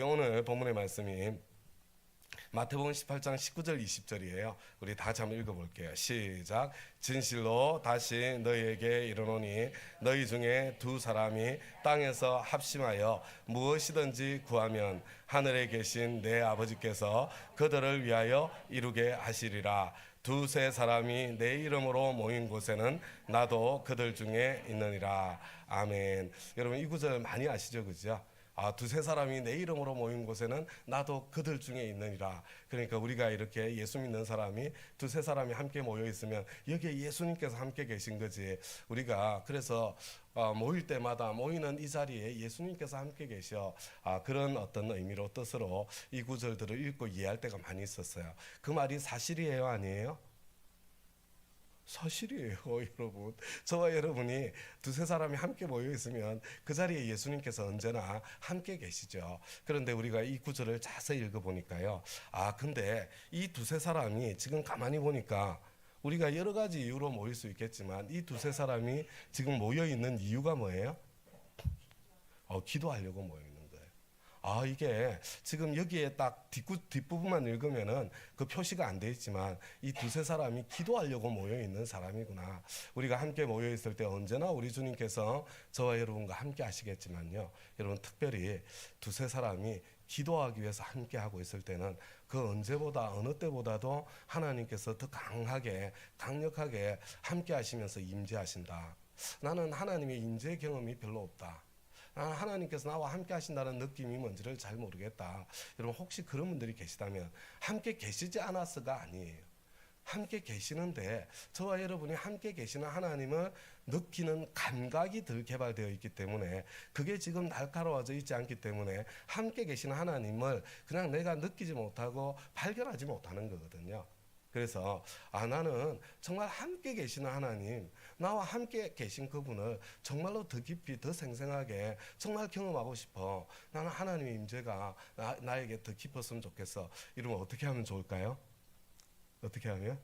오늘 본문의 말씀이 마태복음 18장 19절 20절이에요. 우리 다 같이 한번 읽어볼게요. 시작. 진실로 다시 너희에게 이르노니 너희 중에 두 사람이 땅에서 합심하여 무엇이든지 구하면 하늘에 계신 내 아버지께서 그들을 위하여 이루게 하시리라. 두세 사람이 내 이름으로 모인 곳에는 나도 그들 중에 있느니라. 아멘. 여러분 이 구절 많이 아시죠? 그죠? 두세 사람이 내 이름으로 모인 곳에는 나도 그들 중에 있느니라. 그러니까 우리가 이렇게 예수 믿는 사람이 두세 사람이 함께 모여 있으면 여기에 예수님께서 함께 계신 거지. 우리가 그래서 모일 때마다 모이는 이 자리에 예수님께서 함께 계셔. 그런 어떤 의미로 뜻으로 이 구절들을 읽고 이해할 때가 많이 있었어요. 그 말이 사실이에요, 아니에요? 사실이에요, 여러분. 저와 여러분이 두세 사람이 함께 모여 있으면 그 자리에 예수님께서 언제나 함께 계시죠. 그런데 우리가 이 구절을 자세히 읽어보니까요. 근데 이 두세 사람이 지금 가만히 보니까 우리가 여러 가지 이유로 모일 수 있겠지만 이 두세 사람이 지금 모여 있는 이유가 뭐예요? 기도하려고 모여 있는 거예요. 이게 지금 여기에 딱 뒷부분만 읽으면은 그 표시가 안 돼 있지만 이 두세 사람이 기도하려고 모여 있는 사람이구나. 우리가 함께 모여 있을 때 언제나 우리 주님께서 저와 여러분과 함께 하시겠지만요. 여러분 특별히 두세 사람이 기도하기 위해서 함께 하고 있을 때는 그 언제보다 어느 때보다도 하나님께서 더 강하게 강력하게 함께 하시면서 임재하신다. 나는 하나님의 임재 경험이 별로 없다. 하나님께서 나와 함께 하신다는 느낌이 뭔지를 잘 모르겠다. 여러분 혹시 그런 분들이 계시다면 함께 계시지 않았어가 아니에요. 함께 계시는데 저와 여러분이 함께 계시는 하나님을 느끼는 감각이 덜 개발되어 있기 때문에 그게 지금 날카로워져 있지 않기 때문에 함께 계시는 하나님을 그냥 내가 느끼지 못하고 발견하지 못하는 거거든요. 그래서 나는 정말 함께 계시는 하나님, 나와 함께 계신 그분을 정말로 더 깊이 더 생생하게 정말 경험하고 싶어. 나는 하나님의 임재가 나에게 더 깊었으면 좋겠어. 이러면 어떻게 하면 좋을까요? 어떻게 하면?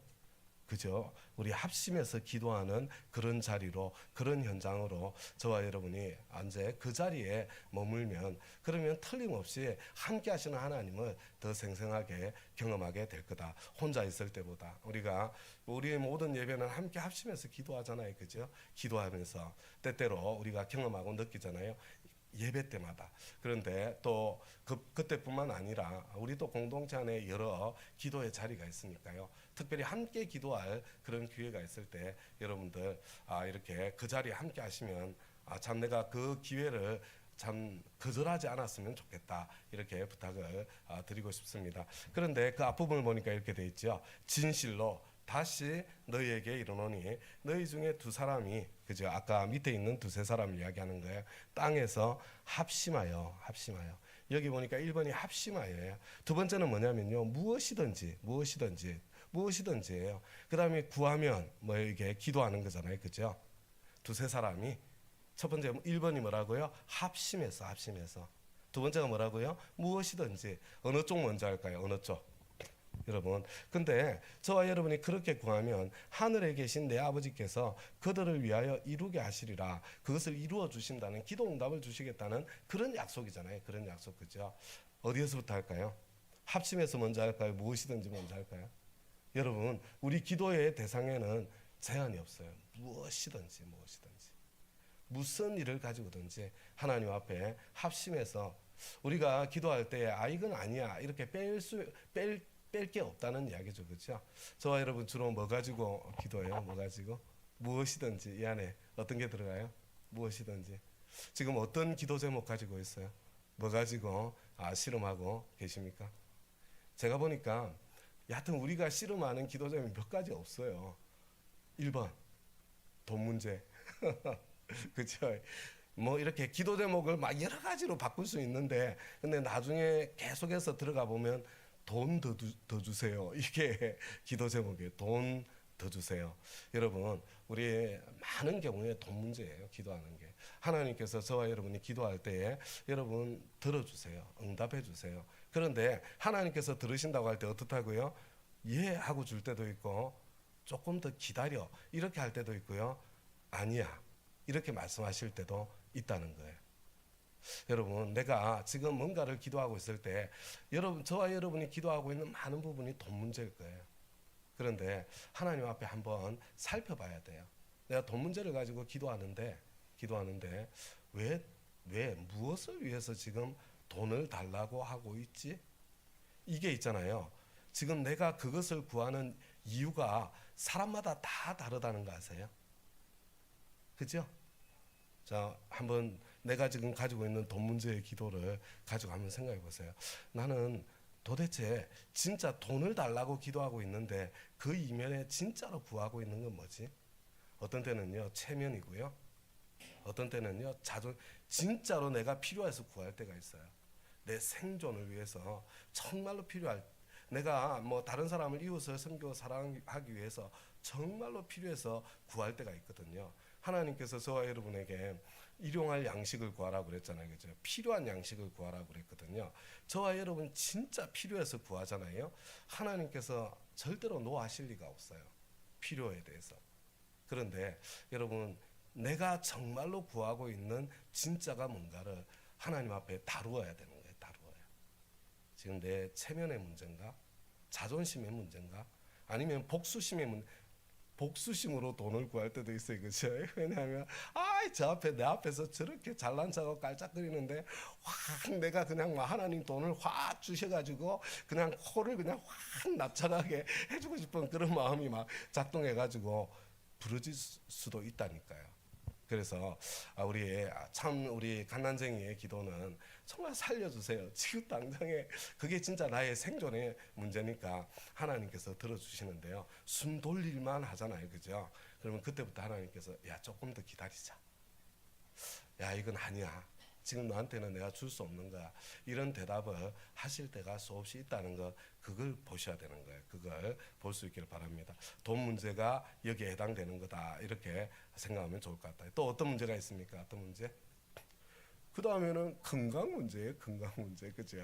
그죠? 우리 합심해서 기도하는 그런 자리로, 그런 현장으로 저와 여러분이 이제 그 자리에 머물면, 그러면 틀림없이 함께 하시는 하나님을 더 생생하게 경험하게 될 거다. 혼자 있을 때보다. 우리의 모든 예배는 함께 합심해서 기도하잖아요. 그죠? 기도하면서 때때로 우리가 경험하고 느끼잖아요. 예배 때마다. 그런데 또 그때뿐만 아니라 우리도 공동체 안에 여러 기도의 자리가 있으니까요. 특별히 함께 기도할 그런 기회가 있을 때 여러분들 이렇게 그 자리에 함께 하시면 참 내가 그 기회를 참 거절하지 않았으면 좋겠다. 이렇게 부탁을 드리고 싶습니다. 그런데 그 앞부분을 보니까 이렇게 돼 있죠. 진실로 다시 너희에게 이르노니 너희 중에 두 사람이, 그죠? 아까 밑에 있는 두세 사람을 이야기하는 거예요. 땅에서 합심하여. 여기 보니까 1번이 합심하여예요. 두 번째는 뭐냐면요. 무엇이든지예요. 그 다음에 구하면 이게 기도하는 거잖아요. 그죠? 두세 사람이 첫 번째 1번이 뭐라고요? 합심해서. 두 번째가 뭐라고요? 무엇이든지. 어느 쪽 먼저 할까요? 어느 쪽? 여러분, 근데 저와 여러분이 그렇게 구하면 하늘에 계신 내 아버지께서 그들을 위하여 이루게 하시리라. 그것을 이루어 주신다는, 기도 응답을 주시겠다는 그런 약속이잖아요. 그런 약속. 그죠? 어디에서부터 할까요? 합심해서 먼저 할까요? 무엇이든지 먼저 할까요? 여러분, 우리 기도의 대상에는 제한이 없어요. 무엇이든지 무슨 일을 가지고든지 하나님 앞에 합심해서, 우리가 기도할 때 이건 아니야 이렇게 뺄 게 없다는 이야기죠. 그렇죠? 저와 여러분 주로 뭐 가지고 기도해요? 뭐 가지고? 무엇이든지. 이 안에 어떤 게 들어가요? 무엇이든지. 지금 어떤 기도 제목 가지고 있어요? 뭐 가지고 씨름하고 계십니까? 제가 보니까 여하튼 우리가 씨름하는 기도 제목이 몇 가지 없어요. 1번 돈 문제. 그렇죠? 이렇게 기도 제목을 막 여러 가지로 바꿀 수 있는데, 근데 나중에 계속해서 들어가 보면 돈 더 주세요. 이게 기도 제목이에요. 돈 더 주세요. 여러분, 우리 많은 경우에 돈 문제예요. 기도하는 게. 하나님께서 저와 여러분이 기도할 때에 여러분 들어주세요. 응답해 주세요. 그런데 하나님께서 들으신다고 할 때 어떻다고요? 예 하고 줄 때도 있고, 조금 더 기다려 이렇게 할 때도 있고요. 아니야 이렇게 말씀하실 때도 있다는 거예요. 여러분, 내가 지금 뭔가를 기도하고 있을 때 저와 여러분이 기도하고 있는 많은 부분이 돈 문제일 거예요. 그런데 하나님 앞에 한번 살펴봐야 돼요. 내가 돈 문제를 가지고 기도하는데 왜 무엇을 위해서 지금 돈을 달라고 하고 있지? 이게 있잖아요. 지금 내가 그것을 구하는 이유가 사람마다 다 다르다는 거 아세요? 그죠? 자, 한번 내가 지금 가지고 있는 돈 문제의 기도를 가지고 한번 생각해 보세요. 나는 도대체 진짜 돈을 달라고 기도하고 있는데 그 이면에 진짜로 구하고 있는 건 뭐지? 어떤 때는요, 체면이고요. 어떤 때는요, 진짜로 내가 필요해서 구할 때가 있어요. 내 생존을 위해서 정말로 내가 뭐 다른 사람을 이웃을 섬기고 사랑하기 위해서 정말로 필요해서 구할 때가 있거든요. 하나님께서 저와 여러분에게 일용할 양식을 구하라고 그랬잖아요. 그죠? 필요한 양식을 구하라고 그랬거든요. 저와 여러분 진짜 필요해서 구하잖아요. 하나님께서 절대로 노하실 리가 없어요. 필요에 대해서. 그런데 여러분, 내가 정말로 구하고 있는 진짜가 뭔가를 하나님 앞에 다루어야 되는 거예요. 다루어야. 지금 내 체면의 문제인가? 자존심의 문제인가? 아니면 복수심으로 돈을 구할 때도 있어요. 그죠? 왜냐하면 내 앞에서 저렇게 잘난 척하고 깔짝거리는데 확 내가 그냥 막 하나님 돈을 확 주셔가지고 그냥 코를 그냥 확 납작하게 해주고 싶은 그런 마음이 막 작동해가지고 부러질 수도 있다니까요. 그래서 우리 갓난쟁이의 기도는 정말 살려주세요. 지금 당장에 그게 진짜 나의 생존의 문제니까 하나님께서 들어주시는데요. 숨 돌릴만 하잖아요. 그죠? 그러면 그때부터 하나님께서 야, 조금 더 기다리자. 야, 이건 아니야. 지금 너한테는 내가 줄 수 없는 거야. 이런 대답을 하실 때가 수없이 있다는 거, 그걸 보셔야 되는 거예요. 그걸 볼 수 있기를 바랍니다. 돈 문제가 여기에 해당되는 거다, 이렇게 생각하면 좋을 것 같아요. 또 어떤 문제가 있습니까? 어떤 문제? 그 다음에는 건강 문제예요. 건강 문제. 그죠?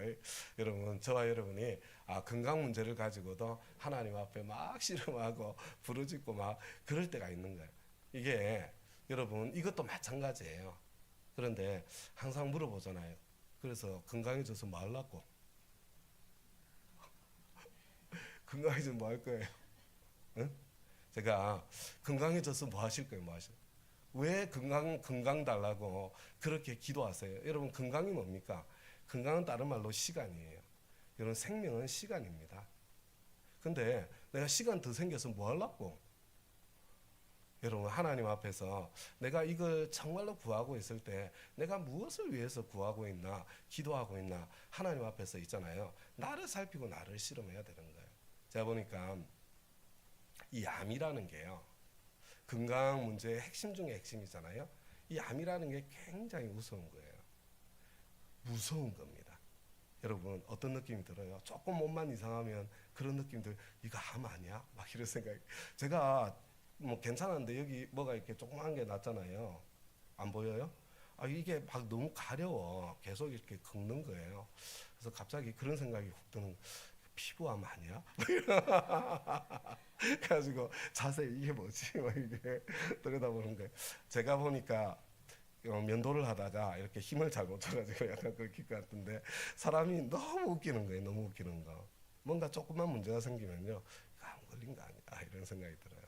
여러분, 저와 여러분이 건강 문제를 가지고도 하나님 앞에 막 씨름하고 부르짖고 막 그럴 때가 있는 거예요. 이게 여러분, 이것도 마찬가지예요. 그런데 항상 물어보잖아요. 그래서 건강해져서 뭐 하려고? 건강해져서 뭐 할 거예요? 응? 제가 건강해져서 뭐 하실 거예요? 뭐 하실? 왜 건강 달라고 그렇게 기도하세요? 여러분, 건강이 뭡니까? 건강은 다른 말로 시간이에요. 여러분, 생명은 시간입니다. 근데 내가 시간 더 생겨서 뭐 하려고? 여러분, 하나님 앞에서 내가 이걸 정말로 구하고 있을 때 내가 무엇을 위해서 구하고 있나, 기도하고 있나, 하나님 앞에서 있잖아요. 나를 살피고 나를 실험해야 되는 거예요. 제가 보니까 이 암이라는 게요, 건강 문제의 핵심 중에 핵심이잖아요. 이 암이라는 게 굉장히 무서운 거예요. 무서운 겁니다. 여러분, 어떤 느낌이 들어요? 조금 몸만 이상하면 그런 느낌들, 이거 암 아니야? 막 이런 생각이. 제가 뭐 괜찮은데 여기 뭐가 이렇게 조그만 게 났잖아요. 안 보여요? 이게 막 너무 가려워. 계속 이렇게 긁는 거예요. 그래서 갑자기 그런 생각이 훅 드는, 피부암 아니야? 그래가지고 자세히 이게 뭐지? 막 이게 들여다보는 거예요. 제가 보니까 면도를 하다가 이렇게 힘을 잘못 줘가지고 약간 긁힐 것 같은데, 사람이 너무 웃기는 거예요. 너무 웃기는 거. 뭔가 조그만 문제가 생기면요, 암 걸린 거 아니야? 이런 생각이 들어요.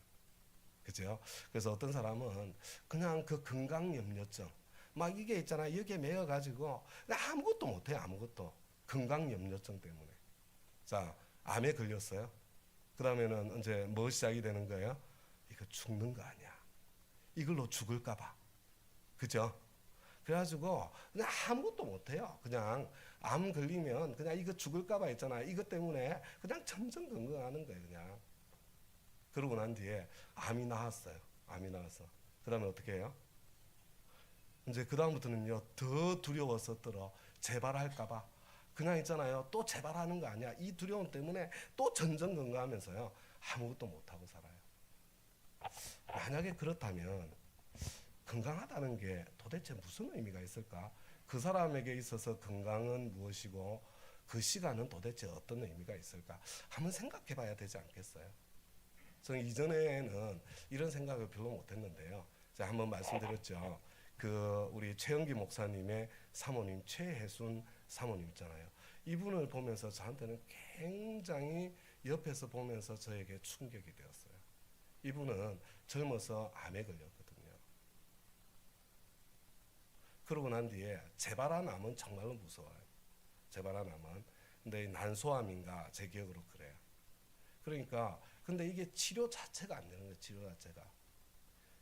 그죠? 그래서 어떤 사람은 그냥 그 건강염려증 막 이게 있잖아요. 여기에 매여가지고 아무것도 못해요. 아무것도. 건강염려증 때문에. 자, 암에 걸렸어요. 그 다음에는 이제 뭐 시작이 되는 거예요? 이거 죽는 거 아니야? 이걸로 죽을까봐. 그죠? 그래가지고 그냥 아무것도 못해요. 그냥 암 걸리면 그냥 이거 죽을까봐 있잖아요. 이것 때문에 그냥 전전긍긍하는 거예요. 그냥. 그러고 난 뒤에 암이 나왔어요. 암이 나왔어. 그 다음에 어떻게 해요? 이제 그 다음부터는요, 더 두려워서 재발할까봐. 그냥 있잖아요. 또 재발하는 거 아니야? 이 두려움 때문에 또 전전긍긍하면서요, 아무것도 못하고 살아요. 만약에 그렇다면 건강하다는 게 도대체 무슨 의미가 있을까? 그 사람에게 있어서 건강은 무엇이고 그 시간은 도대체 어떤 의미가 있을까? 한번 생각해 봐야 되지 않겠어요? 저는 이전에는 이런 생각을 별로 못했는데요. 제가 한번 말씀드렸죠. 그 우리 최영기 목사님의 사모님 최혜순 사모님 있잖아요. 이분을 보면서 저한테는 굉장히 옆에서 보면서 저에게 충격이 되었어요. 이분은 젊어서 암에 걸렸거든요. 그러고 난 뒤에 재발한 암은 정말로 무서워요. 재발한 암은. 근데 난소암인가 제 기억으로 그래요. 그러니까 근데 이게 치료 자체가 안 되는 거예요. 치료 자체가.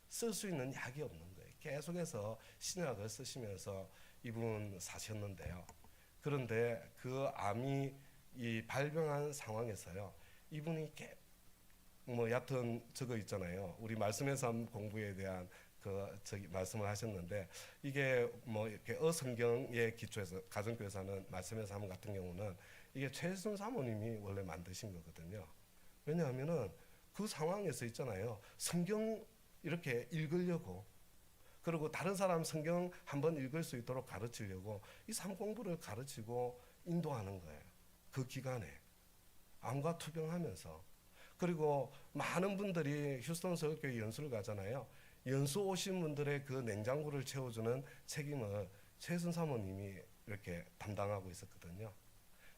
쓸 수 있는 약이 없는 거예요. 계속해서 신약을 쓰시면서 이분 사셨는데요. 그런데 그 암이 이 발병한 상황에서요. 이분이 뭐 얕은 저거 있잖아요. 우리 말씀의 삶 공부에 대한 그 저기 말씀을 하셨는데 이게 뭐 이렇게 어성경의 기초에서 가정교회에서 하는 말씀의 삶 같은 경우는 이게 최순 사모님이 원래 만드신 거거든요. 왜냐하면은 그 상황에서 있잖아요. 성경 이렇게 읽으려고 그리고 다른 사람 성경 한번 읽을 수 있도록 가르치려고 이 삶 공부를 가르치고 인도하는 거예요. 그 기간에 암과 투병하면서 그리고 많은 분들이 휴스턴 서울교회 연수를 가잖아요. 연수 오신 분들의 그 냉장고를 채워주는 책임을 최순 사모님이 이렇게 담당하고 있었거든요.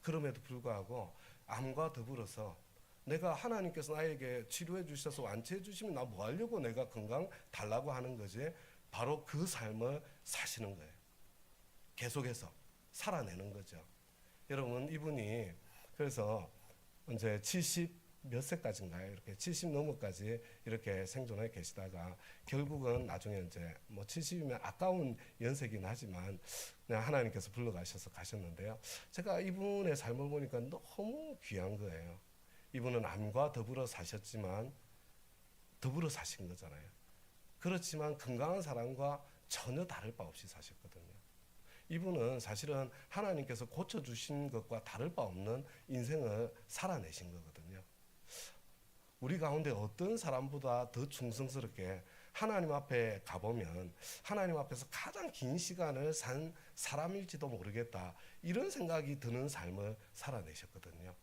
그럼에도 불구하고 암과 더불어서 내가 하나님께서 나에게 치료해 주셔서 완치해 주시면 나 뭐 하려고 내가 건강 달라고 하는 거지. 바로 그 삶을 사시는 거예요. 계속해서 살아내는 거죠. 여러분 이분이 그래서 이제 70 몇 세까지인가요? 이렇게 70 넘어까지 이렇게 생존해 계시다가 결국은 나중에 이제 뭐 70이면 아까운 연세긴 하지만 그냥 하나님께서 불러가셔서 가셨는데요. 제가 이분의 삶을 보니까 너무 귀한 거예요. 이분은 암과 더불어 사셨지만 더불어 사신 거잖아요. 그렇지만 건강한 사람과 전혀 다를 바 없이 사셨거든요. 이분은 사실은 하나님께서 고쳐주신 것과 다를 바 없는 인생을 살아내신 거거든요. 우리 가운데 어떤 사람보다 더 충성스럽게 하나님 앞에 가보면 하나님 앞에서 가장 긴 시간을 산 사람일지도 모르겠다 이런 생각이 드는 삶을 살아내셨거든요.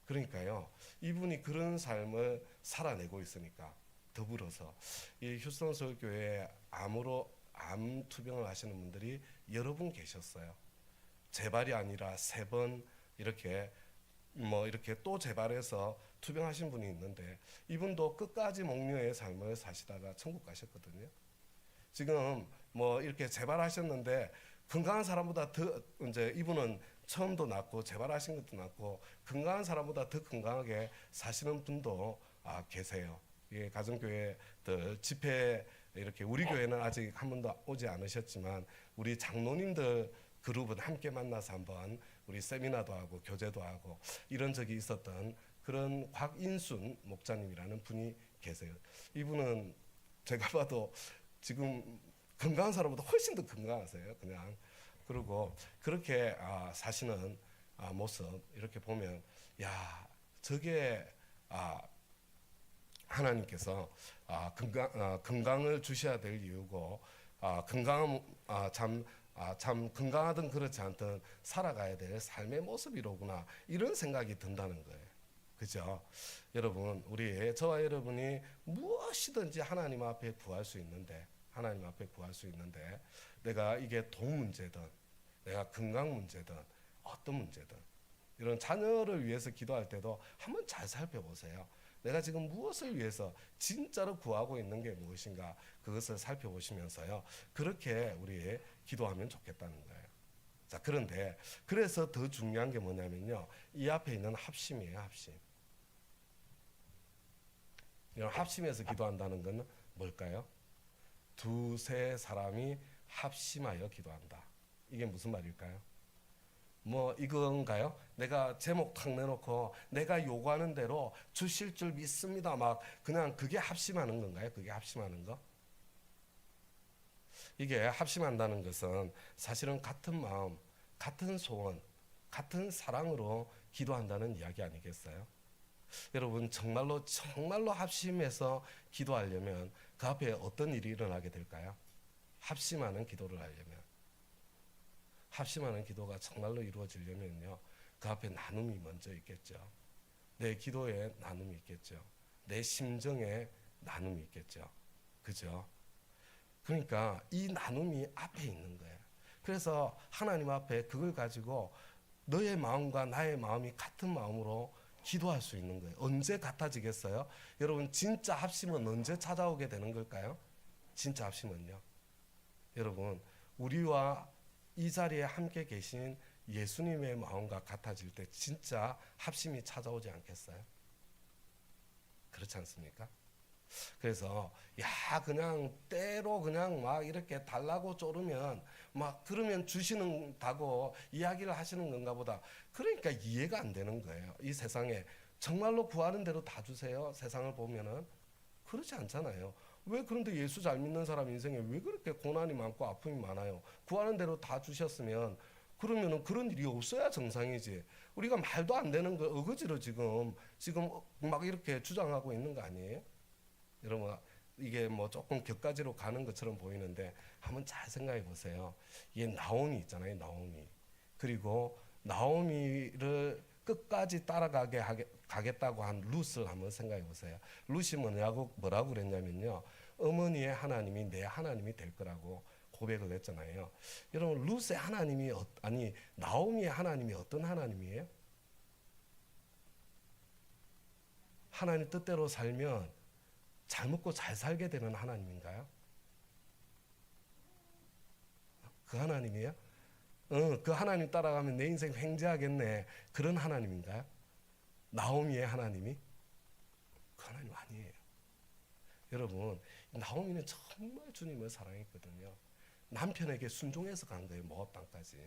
그러니까요 이분이 그런 삶을 살아내고 있으니까 더불어서 이 휴스턴 서울교회에 암 투병을 하시는 분들이 여러 분 계셨어요. 재발이 아니라 3번 이렇게 뭐 이렇게 또 재발해서 투병하신 분이 있는데 이분도 끝까지 목류의 삶을 사시다가 천국 가셨거든요. 지금 뭐 이렇게 재발하셨는데 건강한 사람보다 더 이제 이분은 처음도 낫고 재발하신 것도 낫고 건강한 사람보다 더 건강하게 사시는 분도 계세요. 예, 가정교회들 집회 이렇게 우리 교회는 아직 한 번도 오지 않으셨지만 우리 장로님들 그룹은 함께 만나서 한번 우리 세미나도 하고 교제도 하고 이런 적이 있었던 그런 곽인순 목사님이라는 분이 계세요. 이분은 제가 봐도 지금 건강한 사람보다 훨씬 더 건강하세요. 그냥 그리고 그렇게 사시는 모습 이렇게 보면 야 저게 하나님께서 건강을 주셔야 될 이유고 참 건강하든 그렇지 않든 살아가야 될 삶의 모습이로구나 이런 생각이 든다는 거예요. 그죠? 여러분 저와 여러분이 무엇이든지 하나님 앞에 구할 수 있는데 내가 이게 돈 문제든 내가 건강 문제든 어떤 문제든 이런 자녀를 위해서 기도할 때도 한번 잘 살펴보세요. 내가 지금 무엇을 위해서 진짜로 구하고 있는 게 무엇인가 그것을 살펴보시면서요. 그렇게 우리 기도하면 좋겠다는 거예요. 자, 그런데 그래서 더 중요한 게 뭐냐면요. 이 앞에 있는 합심이에요. 합심. 이런 합심해서 기도한다는 건 뭘까요? 2-3 사람이 합심하여 기도한다. 이게 무슨 말일까요? 뭐 이건가요? 내가 제목 탁 내놓고 내가 요구하는 대로 주실 줄 믿습니다. 막 그냥 그게 합심하는 건가요? 그게 합심하는 거? 이게 합심한다는 것은 사실은 같은 마음, 같은 소원, 같은 사랑으로 기도한다는 이야기 아니겠어요? 여러분 정말로 합심해서 기도하려면 그 앞에 어떤 일이 일어나게 될까요? 합심하는 기도를 하려면 합심하는 기도가 정말로 이루어지려면요. 그 앞에 나눔이 먼저 있겠죠. 내 기도에 나눔이 있겠죠. 내 심정에 나눔이 있겠죠. 그죠? 그러니까 이 나눔이 앞에 있는 거예요. 그래서 하나님 앞에 그걸 가지고 너의 마음과 나의 마음이 같은 마음으로 기도할 수 있는 거예요. 언제 같아지겠어요? 여러분, 진짜 합심은 언제 찾아오게 되는 걸까요? 진짜 합심은요. 여러분, 우리와 이 자리에 함께 계신 예수님의 마음과 같아질 때 진짜 합심이 찾아오지 않겠어요? 그렇지 않습니까? 그래서 그냥 때로 그냥 막 이렇게 달라고 쪼르면 막 그러면 주시는다고 이야기를 하시는 건가 보다. 그러니까 이해가 안 되는 거예요. 이 세상에 정말로 구하는 대로 다 주세요? 세상을 보면은 그렇지 않잖아요. 왜 그런데 예수 잘 믿는 사람 인생에 왜 그렇게 고난이 많고 아픔이 많아요? 구하는 대로 다 주셨으면 그러면은 그런 일이 없어야 정상이지. 우리가 말도 안 되는 거 어거지로 지금 막 이렇게 주장하고 있는 거 아니에요? 여러분, 이게 뭐 조금 격가지로 가는 것처럼 보이는데 한번 잘 생각해 보세요. 이게 나오미 있잖아요, 나오미. 그리고 나오미를 끝까지 따라가게 가겠다고 한 룻을 한번 생각해 보세요. 룻이 뭐라고 그랬냐면요, 어머니의 하나님이 내 하나님이 될 거라고 고백을 했잖아요. 여러분, 룻의 하나님이 나오미의 하나님이 어떤 하나님이에요? 하나님 뜻대로 살면 잘 먹고 잘 살게 되는 하나님인가요? 그 하나님이에요? 그 하나님 따라가면 내 인생 횡재하겠네. 그런 하나님인가요? 나오미의 하나님이? 그 하나님 아니에요. 여러분, 나오미는 정말 주님을 사랑했거든요. 남편에게 순종해서 간 거예요. 모압 땅까지.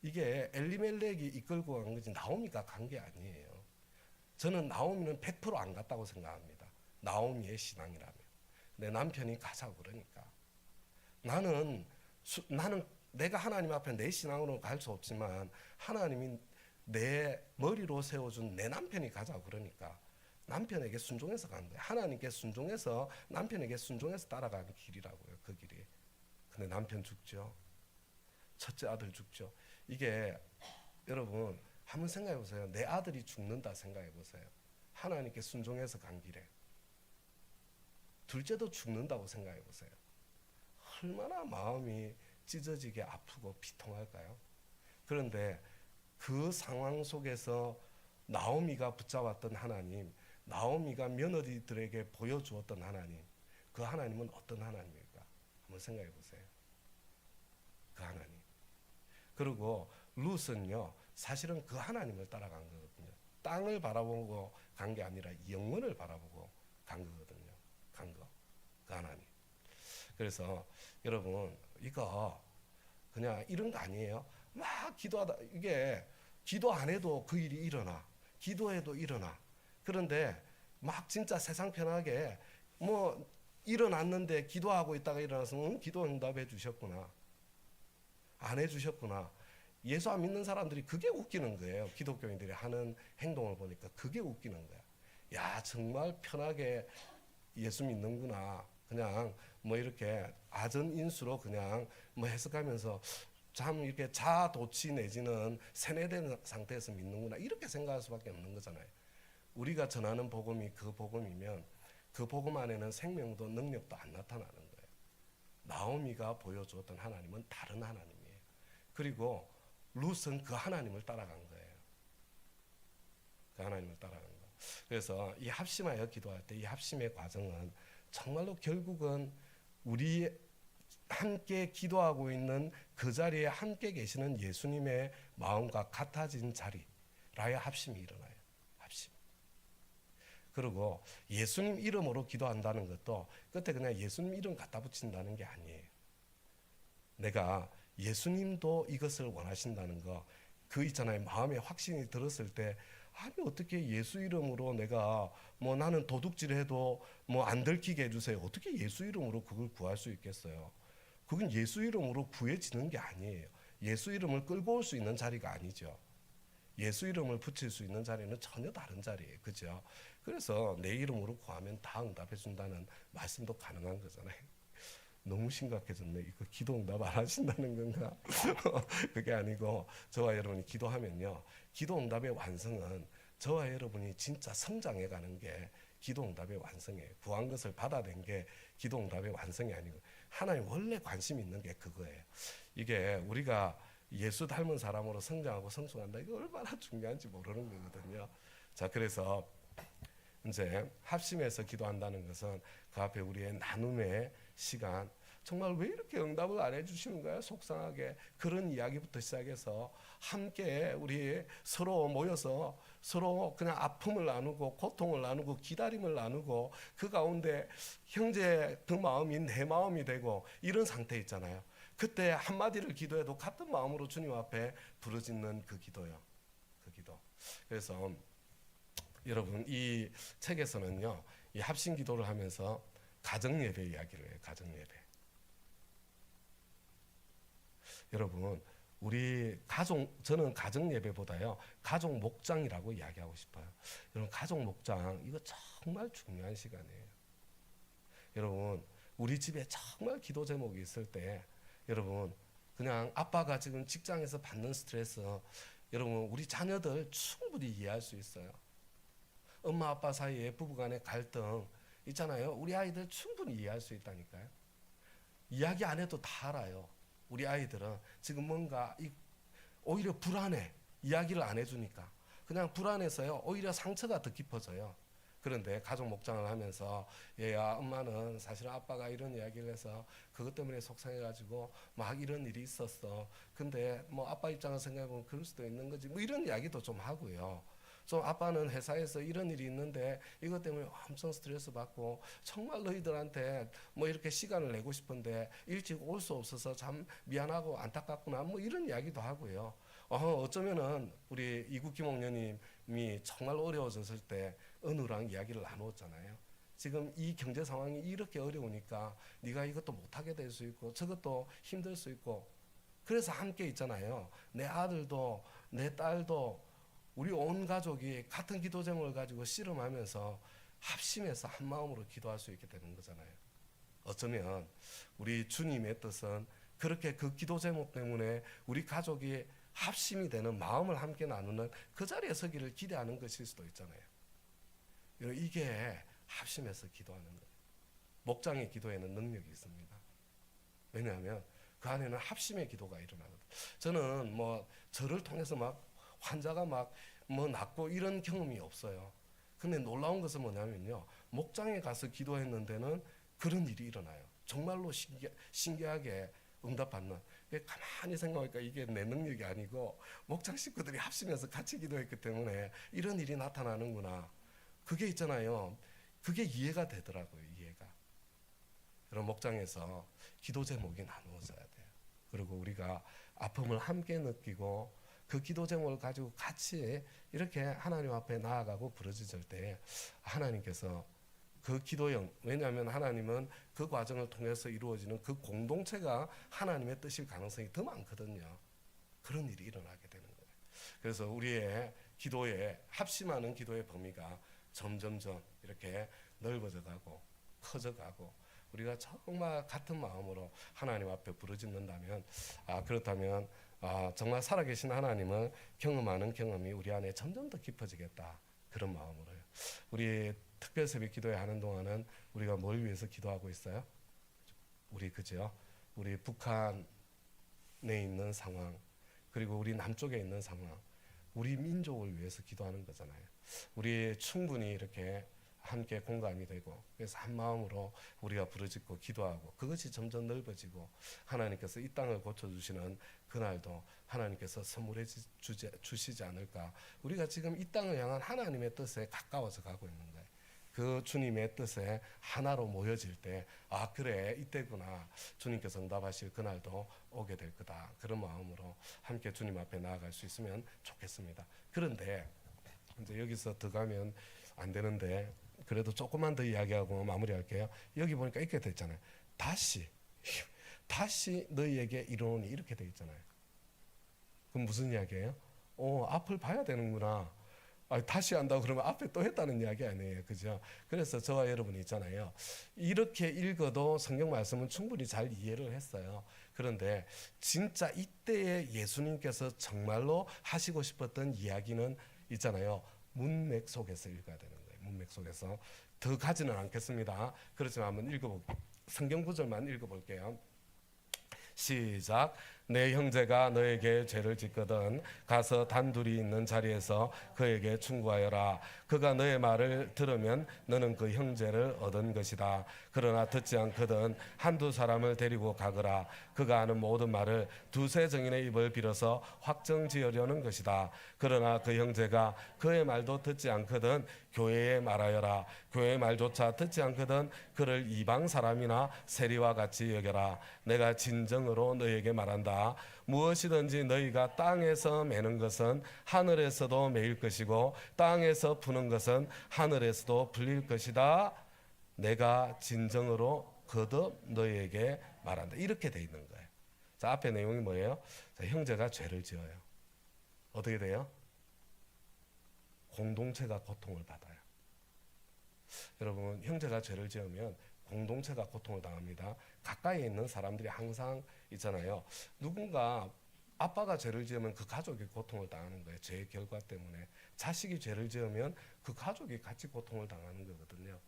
이게 엘리멜렉이 이끌고 간 거지 나오미가 간 게 아니에요. 저는 나오미는 100%안 갔다고 생각합니다. 나오미의 신앙이라면. 내 남편이 가자고 그러니까. 나는 내가 하나님 앞에 내 신앙으로 갈 수 없지만 하나님이 내 머리로 세워준 내 남편이 가자고 그러니까 남편에게 순종해서 간 거예요. 하나님께 순종해서 남편에게 순종해서 따라가는 길이라고요. 그 길이. 근데 남편 죽죠. 첫째 아들 죽죠. 이게 여러분 한번 생각해 보세요. 내 아들이 죽는다 생각해 보세요. 하나님께 순종해서 간 길에. 둘째도 죽는다고 생각해 보세요. 얼마나 마음이 찢어지게 아프고 비통할까요? 그런데 그 상황 속에서 나오미가 붙잡았던 하나님, 나오미가 며느리들에게 보여주었던 하나님, 그 하나님은 어떤 하나님일까? 한번 생각해 보세요. 그 하나님. 그리고 룻은요, 사실은 그 하나님을 따라간 거거든요. 땅을 바라보고 간 게 아니라 영원을 바라보고 간 거거든요. 간 거. 그 하나님. 그래서 여러분, 이거 그냥 이런 거 아니에요. 막 기도하다, 이게 기도 안 해도 그 일이 일어나. 기도해도 일어나. 그런데 막 진짜 세상 편하게 뭐 일어났는데 기도하고 있다가 일어나서 기도 응답해 주셨구나. 안 해주셨구나. 예수 안 믿는 사람들이 그게 웃기는 거예요. 기독교인들이 하는 행동을 보니까 그게 웃기는 거야. 야, 정말 편하게 예수 믿는구나. 그냥 뭐 이렇게 아전인수로 그냥 뭐 해석하면서 참 이렇게 자도치 내지는 세뇌된 상태에서 믿는구나. 이렇게 생각할 수밖에 없는 거잖아요. 우리가 전하는 복음이 그 복음이면 그 복음 안에는 생명도 능력도 안 나타나는 거예요. 나오미가 보여주었던 하나님은 다른 하나님이에요. 그리고 룻은 그 하나님을 따라간 거예요. 그 하나님을 따라간 거. 그래서 이 합심하여 기도할 때 이 합심의 과정은 정말로 결국은 우리 함께 기도하고 있는 그 자리에 함께 계시는 예수님의 마음과 같아진 자리라야 합심이 일어나요. 합심. 그리고 예수님 이름으로 기도한다는 것도 끝에 그냥 예수님 이름 갖다 붙인다는 게 아니에요. 내가 예수님도 이것을 원하신다는 거, 그 있잖아요. 마음에 확신이 들었을 때, 아니 어떻게 예수 이름으로 내가 뭐 나는 도둑질해도 뭐 안 들키게 해주세요. 어떻게 예수 이름으로 그걸 구할 수 있겠어요? 그건 예수 이름으로 구해지는 게 아니에요. 예수 이름을 끌고 올 수 있는 자리가 아니죠. 예수 이름을 붙일 수 있는 자리는 전혀 다른 자리예요. 그죠? 그래서 내 이름으로 구하면 다 응답해 준다는 말씀도 가능한 거잖아요. 너무 심각해졌네. 이거 기도 응답 안 하신다는 건가? 그게 아니고 저와 여러분이 기도하면요, 기도 응답의 완성은 저와 여러분이 진짜 성장해 가는 게 기도 응답의 완성이에요. 구한 것을 받아낸 게 기도 응답의 완성이 아니고 하나님 원래 관심 있는 게 그거예요. 이게 우리가 예수 닮은 사람으로 성장하고 성숙한다, 이거 얼마나 중요한지 모르는 거거든요. 자, 그래서 이제 합심해서 기도한다는 것은 그 앞에 우리의 나눔의 시간, 정말 왜 이렇게 응답을 안 해주시는 거야 속상하게, 그런 이야기부터 시작해서 함께 우리 서로 모여서 서로 그냥 아픔을 나누고 고통을 나누고 기다림을 나누고 그 가운데 형제 그 마음이 내 마음이 되고 이런 상태 있잖아요. 그때 한마디를 기도해도 같은 마음으로 주님 앞에 부르짖는 그 기도요, 그 기도. 그래서 여러분 이 책에서는요, 이 합심 기도를 하면서 가정 예배 이야기를 해요. 가정 예배. 여러분 우리 가족, 저는 가정 예배보다요 가족 목장이라고 이야기하고 싶어요. 여러분 가족 목장 이거 정말 중요한 시간이에요. 여러분 우리 집에 정말 기도 제목이 있을 때, 여러분 그냥 아빠가 지금 직장에서 받는 스트레스, 여러분 우리 자녀들 충분히 이해할 수 있어요. 엄마 아빠 사이에 부부간의 갈등 있잖아요. 우리 아이들 충분히 이해할 수 있다니까요. 이야기 안 해도 다 알아요. 우리 아이들은 지금 뭔가 오히려 불안해. 이야기를 안 해주니까 그냥 불안해서요 오히려 상처가 더 깊어져요. 그런데 가족 목장을 하면서, 얘야 엄마는 사실 아빠가 이런 이야기를 해서 그것 때문에 속상해가지고 막 이런 일이 있었어. 근데 뭐 아빠 입장을 생각해보면 그럴 수도 있는 거지, 뭐 이런 이야기도 좀 하고요. 좀 아빠는 회사에서 이런 일이 있는데 이것 때문에 엄청 스트레스 받고 정말 너희들한테 뭐 이렇게 시간을 내고 싶은데 일찍 올 수 없어서 참 미안하고 안타깝구나, 뭐 이런 이야기도 하고요. 어쩌면은 우리 이국 김옥녀님이 정말 어려워졌을 때 은우랑 이야기를 나누었잖아요. 지금 이 경제 상황이 이렇게 어려우니까 네가 이것도 못하게 될 수 있고 저것도 힘들 수 있고, 그래서 함께 있잖아요. 내 아들도 내 딸도 우리 온 가족이 같은 기도 제목을 가지고 씨름하면서 합심해서 한 마음으로 기도할 수 있게 되는 거잖아요. 어쩌면 우리 주님의 뜻은 그렇게 그 기도 제목 때문에 우리 가족이 합심이 되는 마음을 함께 나누는 그 자리에 서기를 기대하는 것일 수도 있잖아요. 이게 합심해서 기도하는 거예요. 목장의 기도에는 능력이 있습니다. 왜냐하면 그 안에는 합심의 기도가 일어나거든요. 저는 뭐 저를 통해서 막 환자가 막 뭐 낫고 이런 경험이 없어요. 근데 놀라운 것은 뭐냐면요, 목장에 가서 기도했는데는 그런 일이 일어나요. 정말로 신기하게 응답받는. 가만히 생각하니까 이게 내 능력이 아니고 목장 식구들이 합심해서 같이 기도했기 때문에 이런 일이 나타나는구나. 그게 있잖아요. 그게 이해가 되더라고요. 이해가. 그런 목장에서 기도 제목이 나누어져야 돼요. 그리고 우리가 아픔을 함께 느끼고 그 기도 제목을 가지고 같이 이렇게 하나님 앞에 나아가고 부르짖을 때 하나님께서 그 기도형, 왜냐하면 하나님은 그 과정을 통해서 이루어지는 그 공동체가 하나님의 뜻일 가능성이 더 많거든요. 그런 일이 일어나게 되는 거예요. 그래서 우리의 기도에 합심하는 기도의 범위가 점점점 이렇게 넓어져가고 커져가고, 우리가 정말 같은 마음으로 하나님 앞에 부르짖는다면, 그렇다면 정말 살아계신 하나님을 경험하는 경험이 우리 안에 점점 더 깊어지겠다, 그런 마음으로요. 우리 특별 새벽 기도회 하는 동안은 우리가 뭘 위해서 기도하고 있어요? 그죠? 우리 북한에 있는 상황, 그리고 우리 남쪽에 있는 상황, 우리 민족을 위해서 기도하는 거잖아요. 우리 충분히 이렇게 함께 공감이 되고, 그래서 한 마음으로 우리가 부르짖고 기도하고, 그것이 점점 넓어지고 하나님께서 이 땅을 고쳐주시는 그날도 하나님께서 선물해 주시지 않을까. 우리가 지금 이 땅을 향한 하나님의 뜻에 가까워져 가고 있는 거예요. 그 주님의 뜻에 하나로 모여질 때, 그래 이때구나, 주님께서 응답하실 그날도 오게 될 거다, 그런 마음으로 함께 주님 앞에 나아갈 수 있으면 좋겠습니다. 그런데 이제 여기서 더 가면 안 되는데, 그래도 조금만 더 이야기하고 마무리할게요. 여기 보니까 이렇게 돼 있잖아요. 다시 너희에게 이르노니, 이렇게 돼 있잖아요. 그럼 무슨 이야기예요? 앞을 봐야 되는구나. 다시 한다고 그러면 앞에 또 했다는 이야기 아니에요, 그죠? 그래서 저와 여러분이 있잖아요, 이렇게 읽어도 성경 말씀은 충분히 잘 이해를 했어요. 그런데 진짜 이때에 예수님께서 정말로 하시고 싶었던 이야기는 있잖아요, 문맥 속에서 읽어야 되는 거예요. 문맥 속에서. 더 가지는 않겠습니다. 그렇지만 한번 읽어보겠습니다. 성경 구절만 읽어볼게요. 시작. 내 형제가 너에게 죄를 짓거든 가서 단둘이 있는 자리에서 그에게 충고하여라. 그가 너의 말을 들으면 너는 그 형제를 얻은 것이다. 그러나 듣지 않거든 한두 사람을 데리고 가거라. 그가 하는 모든 말을 두세 증인의 입을 빌어서 확정지으려는 것이다. 그러나 그 형제가 그의 말도 듣지 않거든 교회에 말하여라. 교회의 말조차 듣지 않거든 그를 이방 사람이나 세리와 같이 여겨라. 내가 진정으로 너희에게 말한다. 무엇이든지 너희가 땅에서 매는 것은 하늘에서도 매일 것이고 땅에서 푸는 것은 하늘에서도 풀릴 것이다. 내가 진정으로 거듭 너희에게 말한다. 이렇게 돼 있는 거예요. 자, 앞에 내용이 뭐예요? 자, 형제가 죄를 지어요. 어떻게 돼요? 공동체가 고통을 받아요. 여러분, 형제가 죄를 지으면 공동체가 고통을 당합니다. 가까이에 있는 사람들이 항상 있잖아요. 누군가 아빠가 죄를 지으면 그 가족이 고통을 당하는 거예요. 죄의 결과 때문에. 자식이 죄를 지으면 그 가족이 같이 고통을 당하는 거거든요.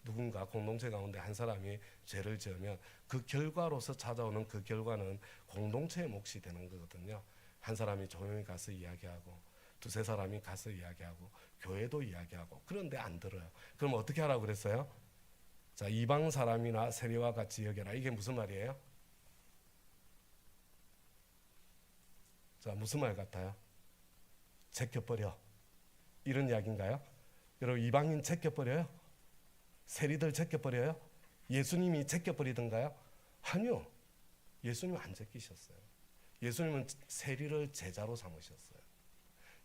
누군가 공동체 가운데 한 사람이 죄를 지으면 그 결과로서 찾아오는 그 결과는 공동체의 몫이 되는 거거든요. 한 사람이 조용히 가서 이야기하고 두세 사람이 가서 이야기하고 교회도 이야기하고 그런데 안 들어요. 그럼 어떻게 하라고 그랬어요? 자, 이방 사람이나 세리와 같이 여겨라. 이게 무슨 말이에요? 자, 무슨 말 같아요? 제껴버려. 이런 이야기인가요? 여러분, 이방인 제껴버려요? 세리들 제껴버려요? 예수님이 제껴버리던가요? 아니요. 예수님은 안 제끼셨어요. 예수님은 세리를 제자로 삼으셨어요.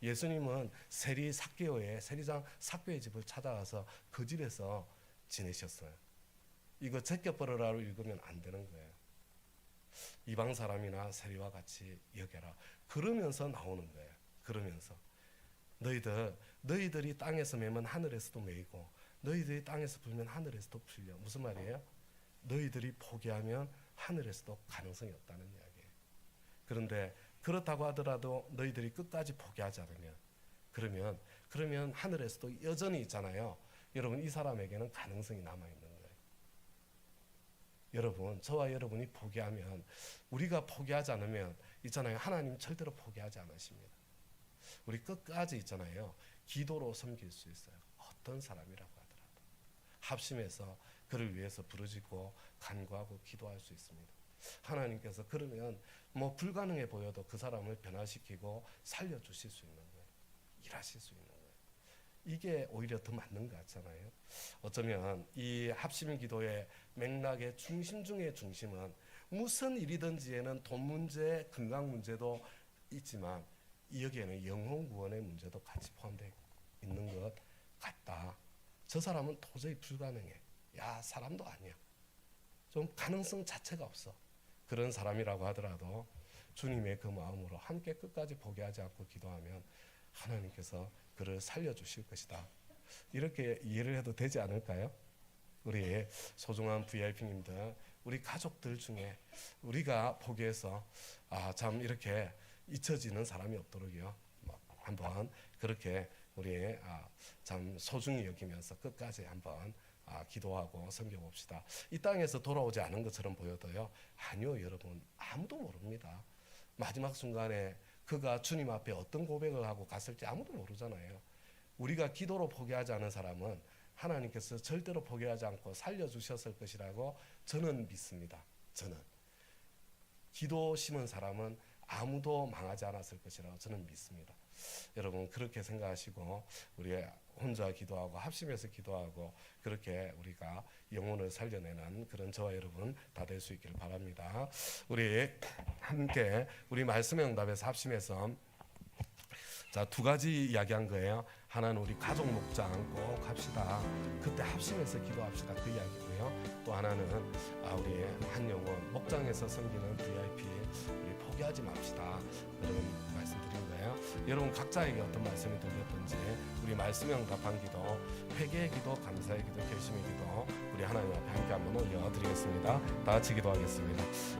예수님은 세리 삭개오의 세리장 삭개오의 집을 찾아가서 그 집에서 지내셨어요. 이거 제껴버려라로 읽으면 안 되는 거예요. 이방 사람이나 세리와 같이 여겨라. 그러면서 나오는 거예요. 그러면서 너희들이 땅에서 매면 하늘에서도 매이고 너희들이 땅에서 풀면 하늘에서도 풀려. 무슨 말이에요? 너희들이 포기하면 하늘에서도 가능성이 없다는 이야기예요. 그런데 그렇다고 하더라도 너희들이 끝까지 포기하지 않으면 그러면 하늘에서도 여전히 있잖아요. 여러분, 이 사람에게는 가능성이 남아있는 거예요. 여러분, 저와 여러분이 포기하면, 우리가 포기하지 않으면 있잖아요. 하나님 절대로 포기하지 않으십니다. 우리 끝까지 있잖아요. 기도로 섬길 수 있어요. 어떤 사람이라고 하더라도 합심해서 그를 위해서 부르짖고 간구하고 기도할 수 있습니다. 하나님께서 그러면 뭐 불가능해 보여도 그 사람을 변화시키고 살려주실 수 있는 거예요. 일하실 수 있는 거예요. 이게 오히려 더 맞는 것 같잖아요. 어쩌면 이 합심 기도의 맥락의 중심 중의 중심은 무슨 일이든지에는 돈 문제, 건강 문제도 있지만 여기에는 영혼 구원의 문제도 같이 포함되어 있는 것 같다. 저 사람은 도저히 불가능해. 야, 사람도 아니야. 좀 가능성 자체가 없어. 그런 사람이라고 하더라도 주님의 그 마음으로 함께 끝까지 포기하지 않고 기도하면 하나님께서 그를 살려주실 것이다. 이렇게 이해를 해도 되지 않을까요? 우리 소중한 VIP님들, 우리 가족들 중에 우리가 포기해서 참 이렇게 잊혀지는 사람이 없도록요. 한번 그렇게 우리 참 소중히 여기면서 끝까지 한번 기도하고 섬겨봅시다. 이 땅에서 돌아오지 않은 것처럼 보여도요. 아니요, 여러분, 아무도 모릅니다. 마지막 순간에 그가 주님 앞에 어떤 고백을 하고 갔을지 아무도 모르잖아요. 우리가 기도로 포기하지 않은 사람은 하나님께서 절대로 포기하지 않고 살려주셨을 것이라고 저는 믿습니다. 저는 기도 심은 사람은 아무도 망하지 않았을 것이라고 저는 믿습니다. 여러분, 그렇게 생각하시고 우리 혼자 기도하고 합심해서 기도하고 그렇게 우리가 영혼을 살려내는 그런 저와 여러분 다 될 수 있기를 바랍니다. 우리 함께 우리 말씀의 응답에서 합심해서 자, 두 가지 이야기한 거예요. 하나는 우리 가족 목장 꼭 합시다. 그때 합심해서 기도합시다. 그 이야기고요. 또 하나는 우리 한 영혼 목장에서 섬기는 VIP 우리 포기하지 맙시다. 그런 말씀드린 거예요. 여러분 각자에게 어떤 말씀이 들렸던지 우리 말씀에 응답한 기도, 회개의 기도, 감사의 기도, 결심의 기도 우리 하나님 앞에 함께 한번 올려드리겠습니다. 다 같이 기도하겠습니다.